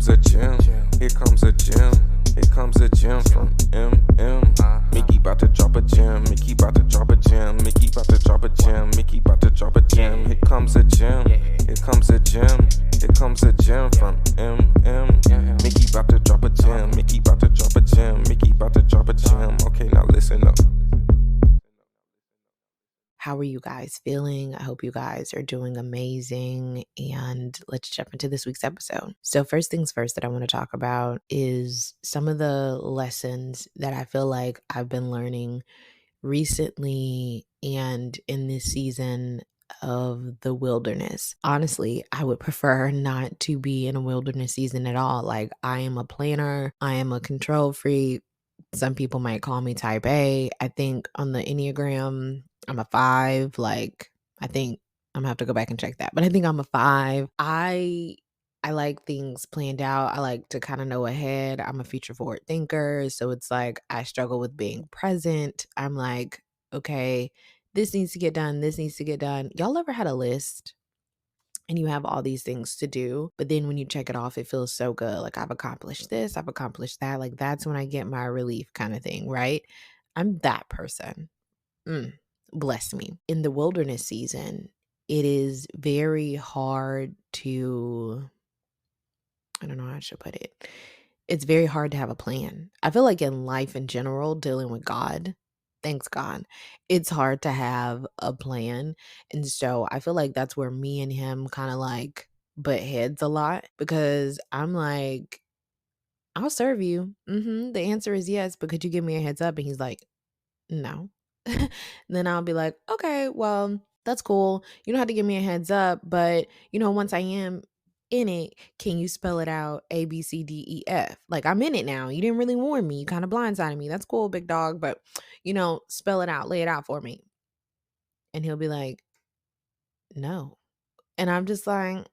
comes a gem. Here comes a gem. Here comes a gem from MM. Mickey bout to drop a gem. Mickey bout to drop a gem. Mickey bout to drop a gem. Mickey bout to drop a gem. Here comes a gem. Here comes a gem. Here comes a gem from MM. Mickey bout to drop a gem. Mickey bout to drop a gem. Mickey bout to drop a gem. Okay, now listen up. How are you guys feeling? I hope you guys are doing amazing. And let's jump into this week's episode. So, first things first, that I want to talk about is some of the lessons that I feel like I've been learning recently and in this season of the wilderness. Honestly, I would prefer not to be in a wilderness season at all. Like, I am a planner, I am a control freak. Some people might call me type A. I think on the Enneagram, I'm a 5. Like, I think I'm gonna have to go back and check that. But I think I'm a 5. I like things planned out. I like to kind of know ahead. I'm a future forward thinker. So it's like I struggle with being present. I'm like, okay, this needs to get done. This needs to get done. Y'all ever had a list and you have all these things to do, but then when you check it off, it feels so good. Like, I've accomplished this, I've accomplished that. Like, that's when I get my relief kind of thing, right? I'm that person. Bless me. In the wilderness season, it is very hard to, I don't know how I should put it. It's very hard to have a plan. I feel like in life in general, dealing with God, thanks God, it's hard to have a plan. And so I feel like that's where me and him kind of like butt heads a lot, because I'm like, I'll serve you. The answer is yes, but could you give me a heads up? And he's like, no. Then I'll be like, okay, well, that's cool. You don't have to give me a heads up, but once I am in it, can you spell it out? A, B, C, D, E, F. Like, I'm in it now. You didn't really warn me. You kind of blindsided me. That's cool, big dog. But, spell it out, lay it out for me. And he'll be like, no. And I'm just like,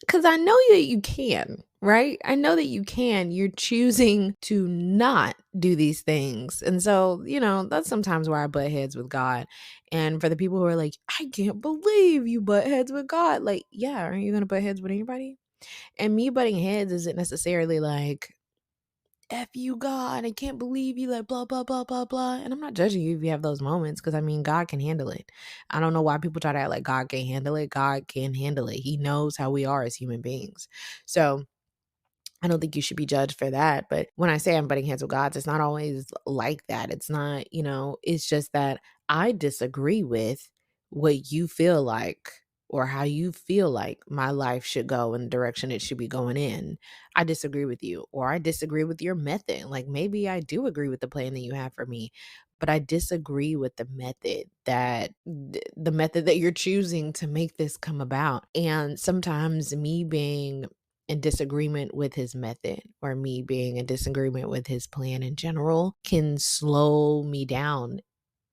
because I know that you can, right? I know that you can. You're choosing to not do these things. And so, that's sometimes where I butt heads with God. And for the people who are like, I can't believe you butt heads with God. Like, yeah, aren't you going to butt heads with anybody? And me butting heads isn't necessarily like, F you, God, I can't believe you, like, blah, blah, blah, blah, blah. And I'm not judging you if you have those moments, because, God can handle it. I don't know why people try to act like God can't handle it. God can handle it. He knows how we are as human beings. So I don't think you should be judged for that. But when I say I'm butting heads with God, it's not always like that. It's not, it's just that I disagree with what you feel like, or how you feel like my life should go in the direction it should be going in. I disagree with you, or I disagree with your method. Like, maybe I do agree with the plan that you have for me, but I disagree with the method that you're choosing to make this come about. And sometimes me being in disagreement with his method, or me being in disagreement with his plan in general, can slow me down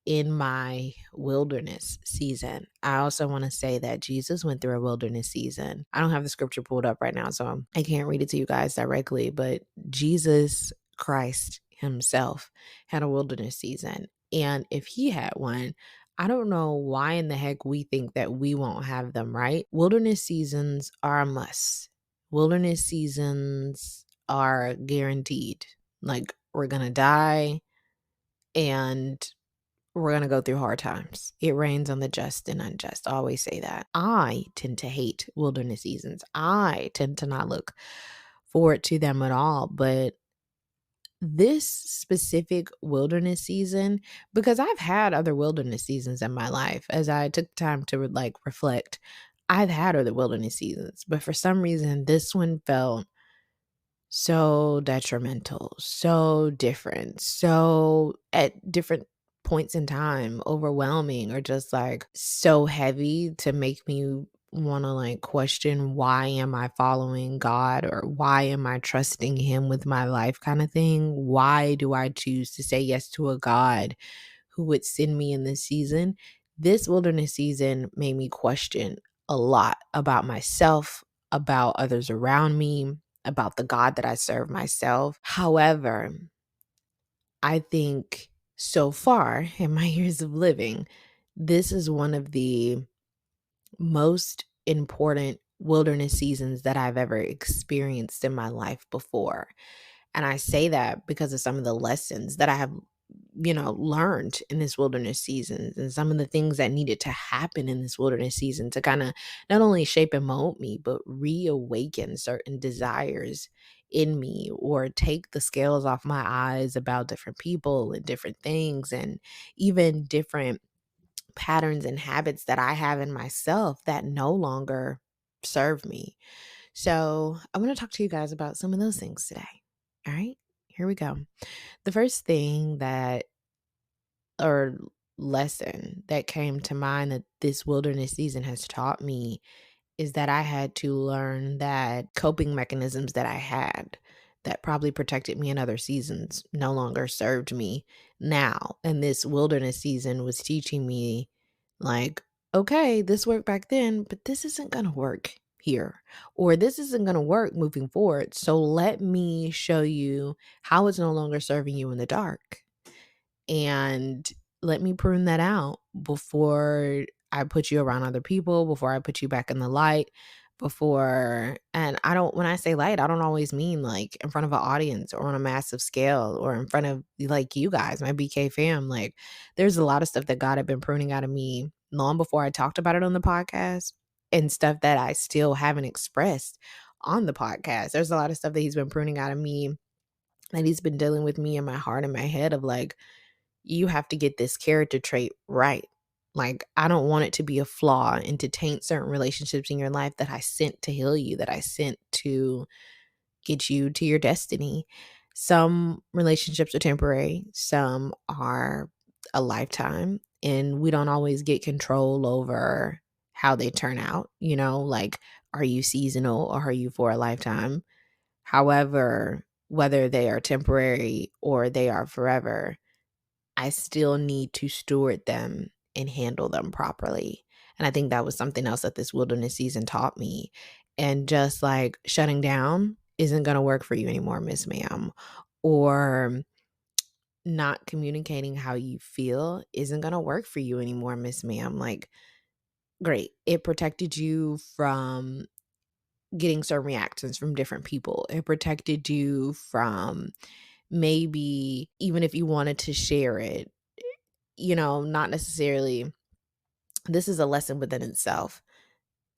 in my wilderness season. I also want to say that Jesus went through a wilderness season. I don't have the scripture pulled up right now, so I can't read it to you guys directly, but Jesus Christ himself had a wilderness season. And if he had one, I don't know why in the heck we think that we won't have them, right? Wilderness seasons are a must. Wilderness seasons are guaranteed. Like, we're going to die and we're going to go through hard times. It rains on the just and unjust. I always say that. I tend to hate wilderness seasons. I tend to not look forward to them at all. But this specific wilderness season, because I've had other wilderness seasons in my life, as I took time to reflect, I've had other wilderness seasons, but for some reason, this one felt so detrimental, so different, so at different points in time, overwhelming, or just like so heavy to make me want to like question, why am I following God, or why am I trusting him with my life kind of thing? Why do I choose to say yes to a God who would send me in this season? This wilderness season made me question a lot about myself, about others around me, about the God that I serve myself. However, I think so far in my years of living, this is one of the most important wilderness seasons that I've ever experienced in my life before. And I say that because of some of the lessons that I have, learned in this wilderness season, and some of the things that needed to happen in this wilderness season to kind of not only shape and mold me, but reawaken certain desires in me, or take the scales off my eyes about different people and different things, and even different patterns and habits that I have in myself that no longer serve me. So, I want to talk to you guys about some of those things today. All right, here we go. The first thing that, or lesson that came to mind that this wilderness season has taught me, is that I had to learn that coping mechanisms that I had that probably protected me in other seasons no longer served me now. And this wilderness season was teaching me, like, okay, this worked back then, but this isn't going to work here, or this isn't going to work moving forward. So let me show you how it's no longer serving you in the dark. And let me prune that out before I put you around other people, before I put you back in the light, and I don't, when I say light, I don't always mean like in front of an audience or on a massive scale or in front of like you guys, my BK fam. Like, there's a lot of stuff that God had been pruning out of me long before I talked about it on the podcast, and stuff that I still haven't expressed on the podcast. There's a lot of stuff that He's been pruning out of me, that He's been dealing with me in my heart and my head of like, you have to get this character trait right. Like, I don't want it to be a flaw and to taint certain relationships in your life that I sent to heal you, that I sent to get you to your destiny. Some relationships are temporary, some are a lifetime, and we don't always get control over how they turn out. Like, are you seasonal or are you for a lifetime? However, whether they are temporary or they are forever, I still need to steward them and handle them properly. And I think that was something else that this wilderness season taught me. And just like, shutting down isn't going to work for you anymore, Miss Ma'am. Or not communicating how you feel isn't going to work for you anymore, Miss Ma'am. Like, great. It protected you from getting certain reactions from different people. It protected you from, maybe even if you wanted to share it, not necessarily, this is a lesson within itself.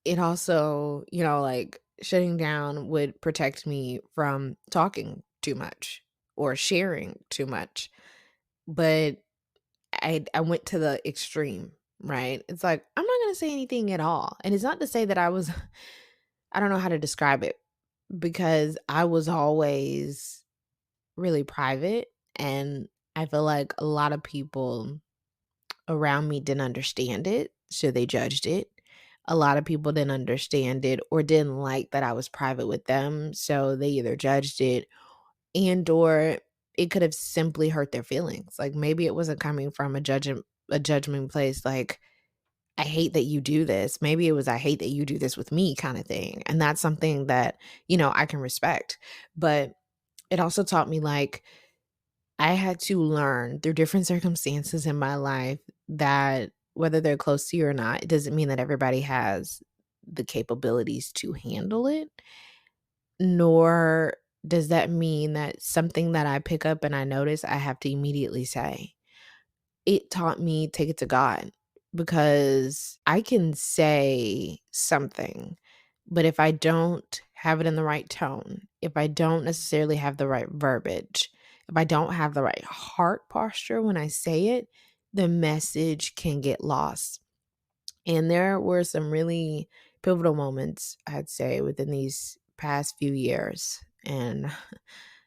It also, like, shutting down would protect me from talking too much or sharing too much. But I went to the extreme, right? It's like, I'm not going to say anything at all. And it's not to say that I was, I don't know how to describe it, because I was always really private. And I feel like a lot of people around me didn't understand it, so they judged it. A lot of people didn't understand it or didn't like that I was private with them, so they either judged it, and or it could have simply hurt their feelings. Like, maybe it wasn't coming from a judgment place like, I hate that you do this. Maybe it was, I hate that you do this with me, kind of thing. And that's something that, I can respect. But it also taught me, like, I had to learn through different circumstances in my life that whether they're close to you or not, it doesn't mean that everybody has the capabilities to handle it, nor does that mean that something that I pick up and I notice I have to immediately say. It taught me, take it to God, because I can say something, but if I don't have it in the right tone, if I don't necessarily have the right verbiage, if I don't have the right heart posture when I say it, the message can get lost. And there were some really pivotal moments, I'd say, within these past few years, and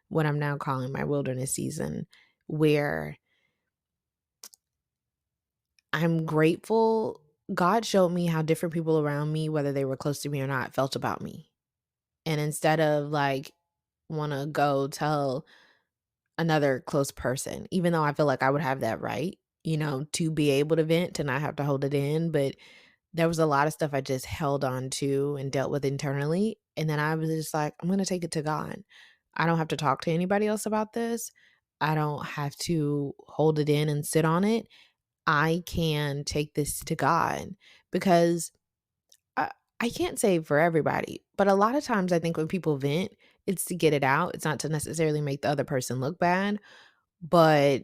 what I'm now calling my wilderness season, where I'm grateful God showed me how different people around me, whether they were close to me or not, felt about me. And instead of like, want to go tell another close person, even though I feel like I would have that right, to be able to vent, to not have to hold it in. But there was a lot of stuff I just held on to and dealt with internally. And then I was just like, I'm going to take it to God. I don't have to talk to anybody else about this. I don't have to hold it in and sit on it. I can take this to God, because I can't say for everybody, but a lot of times I think when people vent, it's to get it out. It's not to necessarily make the other person look bad, but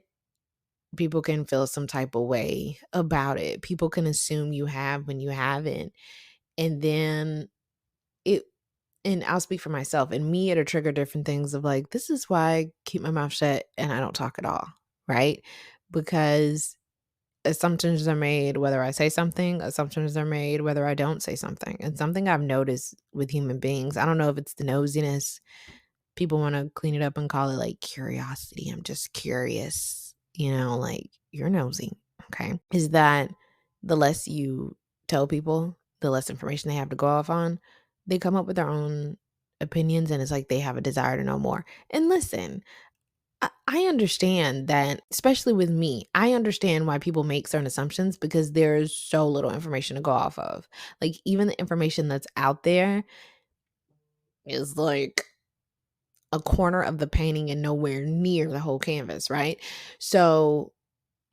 people can feel some type of way about it. People can assume you have when you haven't. And then it and I'll speak for myself, and me, it'll trigger different things of like, this is why I keep my mouth shut and I don't talk at all, right? Because assumptions are made whether I say something, assumptions are made whether I don't say something. And something I've noticed with human beings, I don't know if it's the nosiness, people want to clean it up and call it like curiosity. I'm just curious, like you're nosy, okay? Is that the less you tell people, the less information they have to go off on, they come up with their own opinions and it's like they have a desire to know more. And listen, I understand that, especially with me, I understand why people make certain assumptions because there's so little information to go off of. Like, even the information that's out there is like a corner of the painting and nowhere near the whole canvas, right? So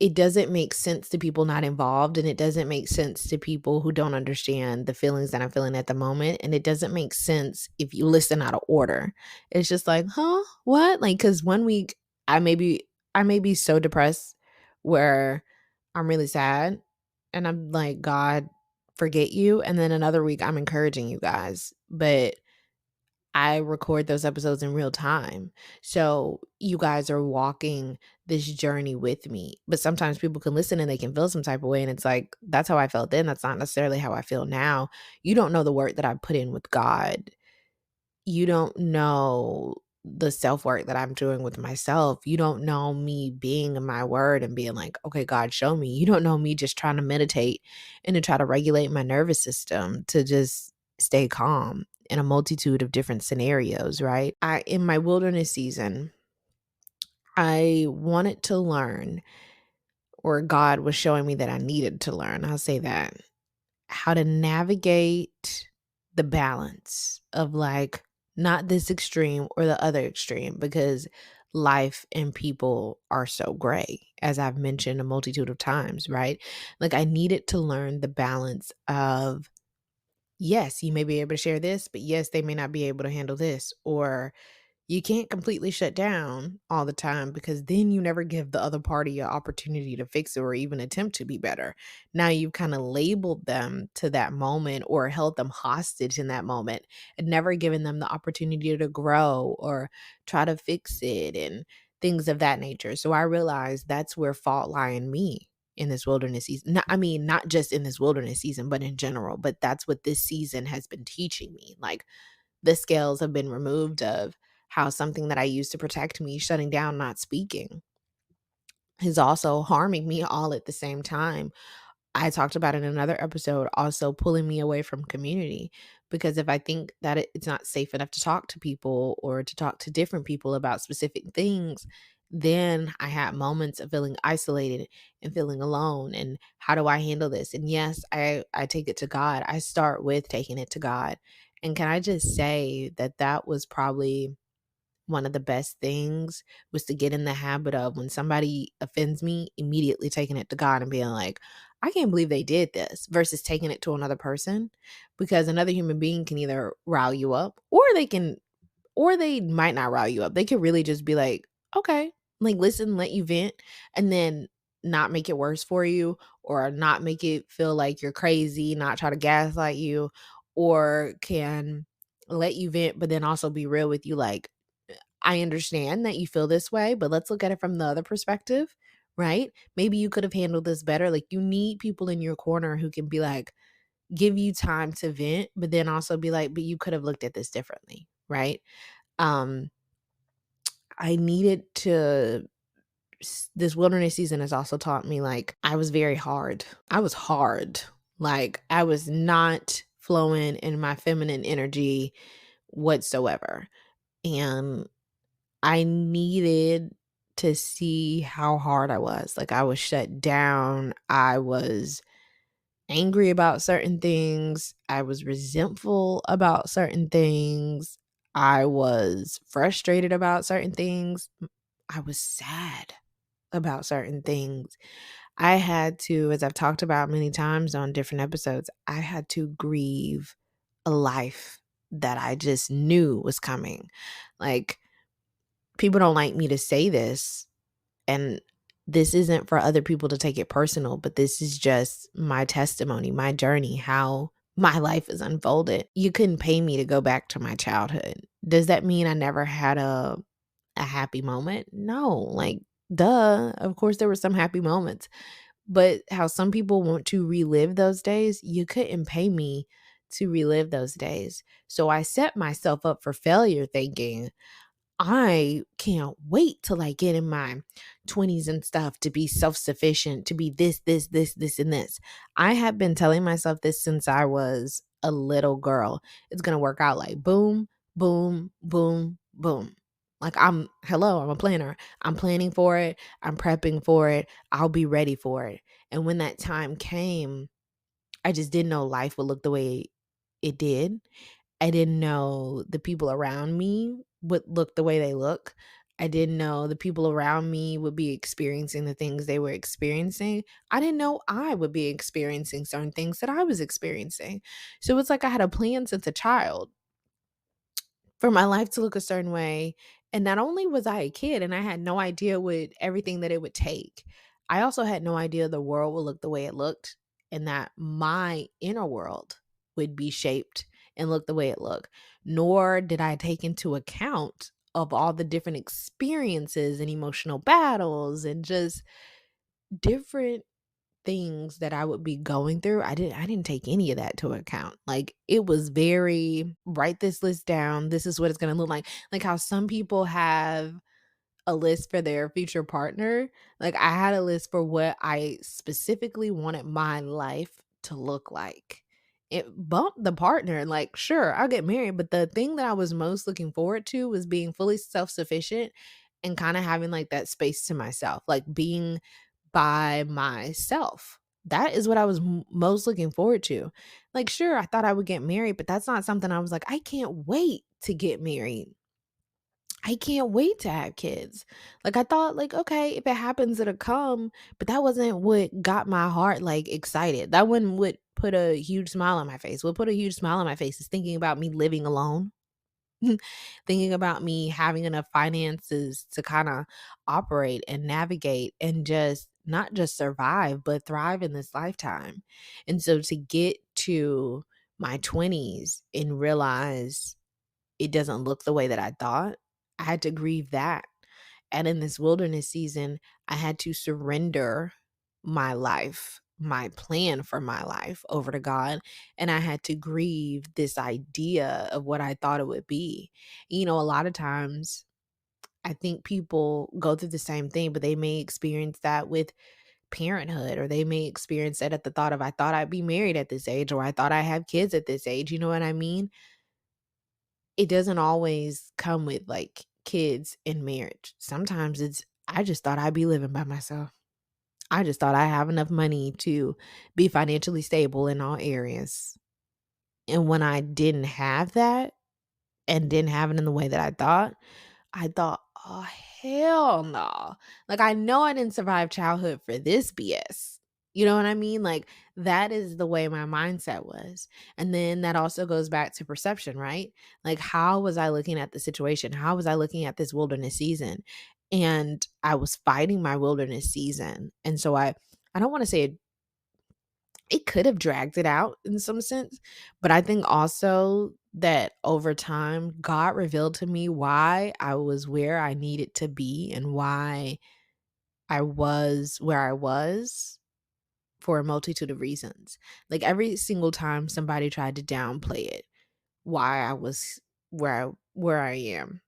it doesn't make sense to people not involved, and it doesn't make sense to people who don't understand the feelings that I'm feeling at the moment, and it doesn't make sense if you listen out of order. It's just like, "Huh? What?" Like, cuz one week I may be so depressed where I'm really sad and I'm like, "God, forget you." And then another week I'm encouraging you guys. But I record those episodes in real time. So you guys are walking this journey with me. But sometimes people can listen and they can feel some type of way. And it's like, that's how I felt then. That's not necessarily how I feel now. You don't know the work that I put in with God. You don't know the self work that I'm doing with myself. You don't know me being in my word and being like, okay, God, show me. You don't know me just trying to meditate and to try to regulate my nervous system to just stay calm in a multitude of different scenarios, right? In my wilderness season, I wanted to learn, or God was showing me that I needed to learn. I'll say that, how to navigate the balance of like not this extreme or the other extreme, because life and people are so gray, as I've mentioned a multitude of times, right? Like, I needed to learn the balance of, yes, you may be able to share this, but yes, they may not be able to handle this. Or you can't completely shut down all the time because then you never give the other party an opportunity to fix it or even attempt to be better. Now you've kind of labeled them to that moment or held them hostage in that moment and never given them the opportunity to grow or try to fix it and things of that nature. So I realized that's where fault lie in me in this wilderness season. I mean, not just in this wilderness season, but in general. But that's what this season has been teaching me. Like, the scales have been removed of how something that I used to protect me, shutting down, not speaking, is also harming me all at the same time. I talked about in another episode, also pulling me away from community. Because if I think that it's not safe enough to talk to people or to talk to different people about specific things, then I had moments of feeling isolated and feeling alone. And how do I handle this? And yes, I take it to God. I start with taking it to God. And can I just say that that was probably one of the best things, was to get in the habit of, when somebody offends me, immediately taking it to God and being like, I can't believe they did this, versus taking it to another person, because another human being can either rile you up, or they might not rile you up. They could really just be like, okay, like, listen, let you vent, and then not make it worse for you, or not make it feel like you're crazy, not try to gaslight you, or can let you vent, but then also be real with you, like, I understand that you feel this way, but let's look at it from the other perspective, right? Maybe you could have handled this better. Like, you need people in your corner who can be like, give you time to vent, but then also be like, but you could have looked at this differently, right? Um, I needed to, this wilderness season has also taught me, like, I was very hard. I was hard. Like, I was not flowing in my feminine energy whatsoever. And I needed to see how hard I was. Like, I was shut down. I was angry about certain things. I was resentful about certain things. I was frustrated about certain things. I was sad about certain things. I had to, as I've talked about many times on different episodes, I had to grieve a life that I just knew was coming. Like, people don't like me to say this, and this isn't for other people to take it personal, but this is just my testimony, my journey, how my life is unfolded. You couldn't pay me to go back to my childhood. Does that mean I never had a happy moment? No, like, duh. Of course there were some happy moments. But how some people want to relive those days, you couldn't pay me to relive those days. So I set myself up for failure thinking, I can't wait till I get in my 20s and stuff to be self sufficient, to be this, and this. I have been telling myself this since I was a little girl. It's going to work out like boom, boom, boom, boom. Like, I'm a planner. I'm planning for it. I'm prepping for it. I'll be ready for it. And when that time came, I just didn't know life would look the way it did. I didn't know the people around me would look the way they look. I didn't know the people around me would be experiencing the things they were experiencing. I didn't know I would be experiencing certain things that I was experiencing. So it's like I had a plan since a child for my life to look a certain way. And not only was I a kid and I had no idea what everything that it would take, I also had no idea the world would look the way it looked and that my inner world would be shaped and look the way it looked. Nor did I take into account of all the different experiences and emotional battles and just different things that I would be going through. I didn't take any of that to account. Like, it was very write this list down. This is what it's going to look like. Like how some people have a list for their future partner. Like, I had a list for what I specifically wanted my life to look like. It bumped the partner. Like, sure, I'll get married, but the thing that I was most looking forward to was being fully self-sufficient and kind of having like that space to myself, like being by myself. That is what I was most looking forward to. Like, sure, I thought I would get married, but that's not something I was like, I can't wait to get married. I can't wait to have kids. Like, I thought, like, okay, if it happens, it'll come. But that wasn't what got my heart like excited. That one would put a huge smile on my face. What put a huge smile on my face is thinking about me living alone, thinking about me having enough finances to kind of operate and navigate and just not just survive, but thrive in this lifetime. And so to get to my 20s and realize it doesn't look the way that I thought, I had to grieve that. And in this wilderness season, I had to surrender my life, my plan for my life over to God. And I had to grieve this idea of what I thought it would be. You know, a lot of times I think people go through the same thing, but they may experience that with parenthood, or they may experience that at the thought of, I thought I'd be married at this age, or I thought I have kids at this age. You know what I mean? It doesn't always come with like kids and marriage. Sometimes it's, I just thought I'd be living by myself. I just thought I have enough money to be financially stable in all areas. And when I didn't have that and didn't have it in the way that I thought, oh, hell no. Like, I know I didn't survive childhood for this BS. You know what I mean? Like, that is the way my mindset was. And then that also goes back to perception, right? Like, how was I looking at the situation? How was I looking at this wilderness season? And I was fighting my wilderness season. And so I don't want to say it could have dragged it out in some sense, but I think also that over time, God revealed to me why I was where I needed to be and why I was where I was for a multitude of reasons. Like, every single time somebody tried to downplay it, why I was where I am,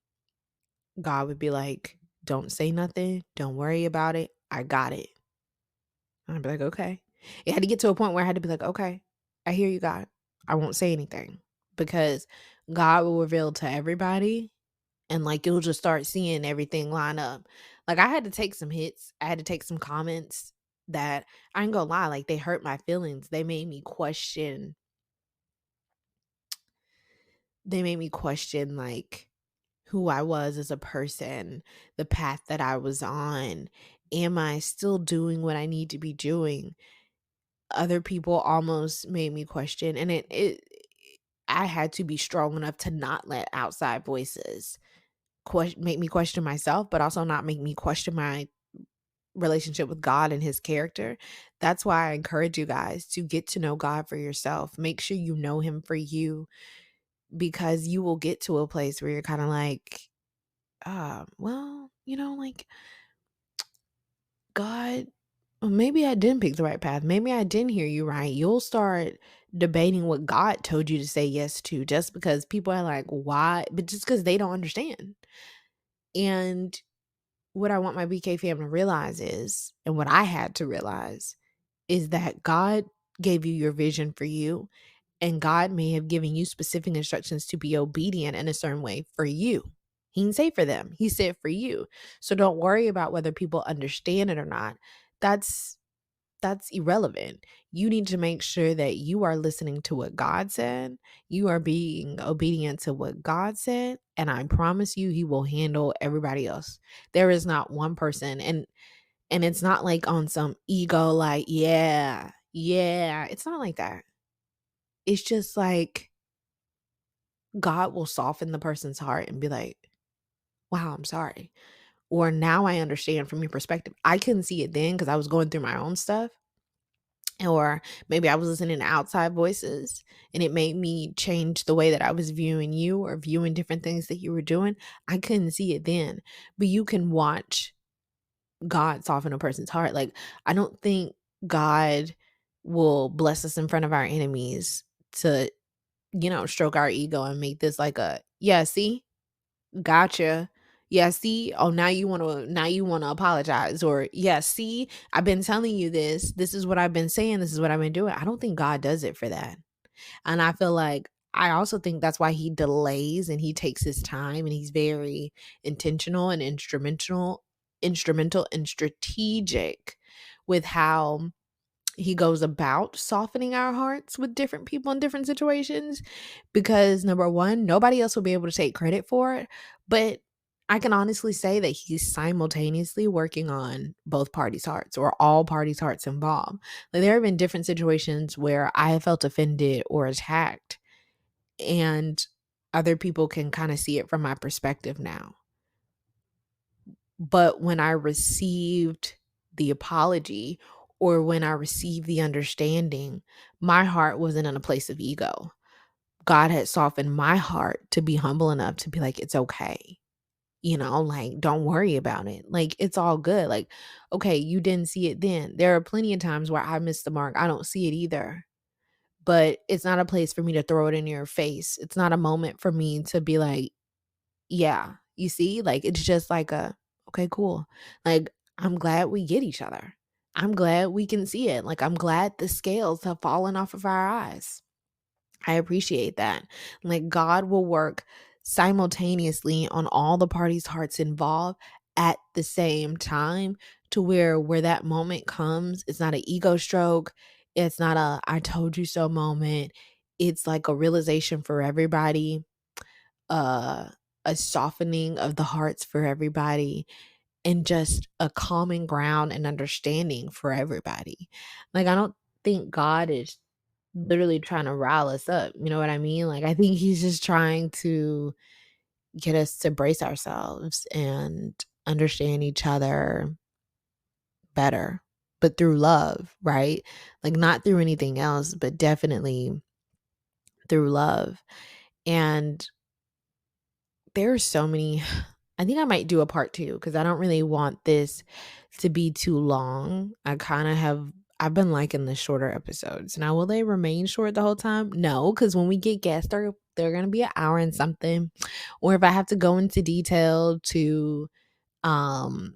God would be like, "Don't say nothing. Don't worry about it. I got it." And I'd be like, "Okay." It had to get to a point where I had to be like, "Okay, I hear you, God. I won't say anything," because God will reveal to everybody, and like you'll just start seeing everything line up. Like, I had to take some hits. I had to take some comments that, I ain't gonna lie, like, they hurt my feelings. They made me question like who I was as a person, the path that I was on. Am I still doing what I need to be doing? Other people almost made me question, and it I had to be strong enough to not let outside voices make me question myself, but also not make me question my relationship with God and his character. That's why I encourage you guys to get to know God for yourself. Make sure you know him for you, because you will get to a place where you're kind of like, well, like, God, well, maybe I didn't pick the right path. Maybe I didn't hear you right. You'll start debating what God told you to say yes to, just because people are like, why? But just because they don't understand. And what I want my BK fam to realize is, and what I had to realize, is that God gave you your vision for you, and God may have given you specific instructions to be obedient in a certain way for you. He didn't say for them, he said for you. So don't worry about whether people understand it or not. That's irrelevant. You need to make sure that you are listening to what God said. You are being obedient to what God said. And I promise you, he will handle everybody else. There is not one person. And it's not like on some ego, like, yeah, yeah. It's not like that. It's just like God will soften the person's heart and be like, wow, I'm sorry. Or now I understand from your perspective. I couldn't see it then because I was going through my own stuff. Or maybe I was listening to outside voices and it made me change the way that I was viewing you or viewing different things that you were doing. I couldn't see it then. But you can watch God soften a person's heart. Like, I don't think God will bless us in front of our enemies to, stroke our ego and make this like a, yeah, see, gotcha. Yeah, see, oh, now you want to apologize. Or, yeah, see, I've been telling you this. This is what I've been saying. This is what I've been doing. I don't think God does it for that. And I feel like, I also think that's why he delays and he takes his time and he's very intentional and instrumental and strategic with how he goes about softening our hearts with different people in different situations, because number one, nobody else will be able to take credit for it, but I can honestly say that he's simultaneously working on both parties' hearts, or all parties' hearts involved. Like, there have been different situations where I have felt offended or attacked, and other people can kind of see it from my perspective now. But when I received the apology, or when I received the understanding, my heart wasn't in a place of ego. God had softened my heart to be humble enough to be like, it's okay. Like, don't worry about it. Like, it's all good. Like, okay, you didn't see it then. There are plenty of times where I missed the mark. I don't see it either. But it's not a place for me to throw it in your face. It's not a moment for me to be like, yeah, you see? Like, it's just like okay, cool. Like, I'm glad we get each other. I'm glad we can see it. Like, I'm glad the scales have fallen off of our eyes. I appreciate that. Like, God will work simultaneously on all the parties' hearts involved at the same time, to where that moment comes, it's not an ego stroke. It's not a I told you so moment. It's like a realization for everybody, uh, a softening of the hearts for everybody, and just a common ground and understanding for everybody. Like, I don't think God is literally trying to rile us up. You know what I mean? Like, I think he's just trying to get us to brace ourselves and understand each other better, but through love, right? Like, not through anything else, but definitely through love. And there are so many. I think I might do a part two because I don't really want this to be too long. I've been liking the shorter episodes. Now, will they remain short the whole time? No, because when we get guests, they're gonna be an hour and something. Or if I have to go into detail to um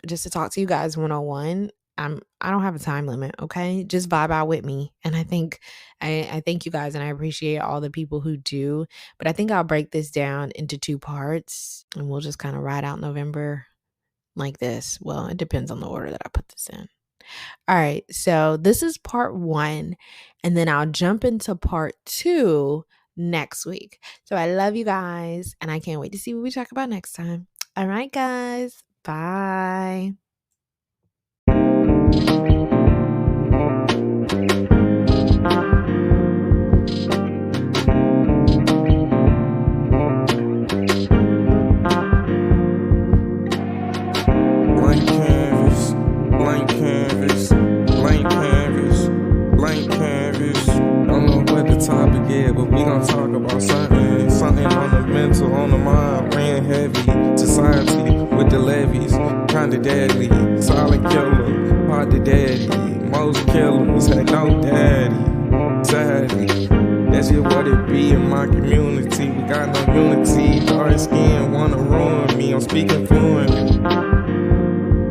just to talk to you guys one-on-one, I don't have a time limit, okay? Just vibe out with me. And I thank you guys, and I appreciate all the people who do. But I think I'll break this down into two parts, and we'll just kind of ride out November like this. Well, it depends on the order that I put this in. All right, so this is part one, and then I'll jump into part two next week. So I love you guys, and I can't wait to see what we talk about next time. All right, guys. Bye. wanna talk about something on the mental, on the mind, ran heavy. Society with the levies, kinda deadly. Silent killer, hard to daddy. Most killers had no daddy. Sadly, that's just what it be in my community. We got no unity. Dark skin wanna ruin me. I'm speaking fluently.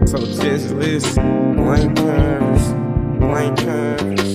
So just listen. Blank curves, blank curves.